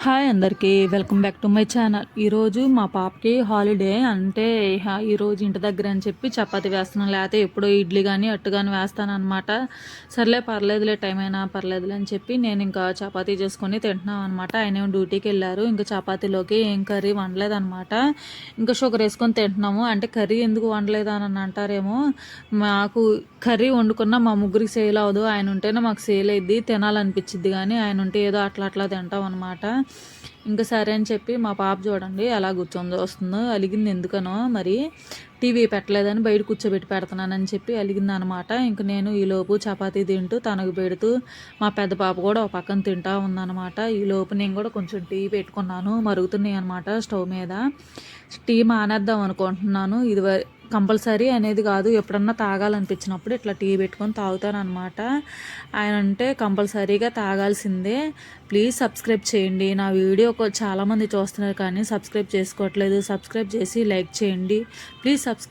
Hi అందరికీ welcome back to my channel. ఈరోజు మా పాపకి హాలిడే అంటే ఈరోజు ఇంటి దగ్గర అని చెప్పి చపాతీ వేస్తున్నాను, లేకపోతే ఎప్పుడో ఇడ్లీ కానీ అట్టు కానీ వేస్తాను అనమాట. సర్లే పర్లేదులే, టైం అయినా పర్లేదులే అని చెప్పి నేను ఇంకా చపాతీ చేసుకొని తింటున్నాను అనమాట. ఆయన డ్యూటీకి వెళ్ళారు. ఇంకా చపాతీలోకి ఏం కర్రీ వండలేదనమాట. ఇంకా షుగర్ వేసుకొని తింటున్నాము. అంటే కర్రీ ఎందుకు వండలేదు అని అంటారేమో, మాకు కర్రీ వండుకున్న మా ముగ్గురికి సేల్ అవ్వదు. ఆయన ఉంటేనే మాకు సేల్ అయ్యిద్ది, తినాలనిపించిద్ది. కానీ ఆయన ఉంటే ఏదో అట్లా తింటాం అనమాట. ఇంకా సరే అని చెప్పి మా పాప చూడండి ఎలా కూర్చొని వస్తుందో, అలిగింది ఎందుకనో మరి. టీవీ పెట్టలేదని బయట కూర్చోబెట్టి పెడుతున్నానని చెప్పి అలిగింది అనమాట. ఇంక నేను ఈలోపు చపాతీ తింటూ తనకు పెడుతూ, మా పెద్ద పాప కూడా ఒక పక్కన తింటూ ఉందన్నమాట. ఈలోపు నేను కూడా కొంచెం టీ పెట్టుకున్నాను, మరుగుతున్నాయి అనమాట స్టవ్ మీద. టీ మానేద్దాం అనుకుంటున్నాను. ఇది కంపల్సరీ అనేది కాదు, ఎప్పుడన్నా తాగాలనిపించినప్పుడు ఇట్లా టీ పెట్టుకొని తాగుతానమాట. ఆయన అంటే కంపల్సరీగా తాగాల్సిందే. ప్లీజ్ సబ్స్క్రైబ్ చేయండి. నా వీడియో చాలామంది చూస్తున్నారు కానీ సబ్స్క్రైబ్ చేసుకోవట్లేదు. సబ్స్క్రైబ్ చేసి లైక్ చేయండి. Please subscribe.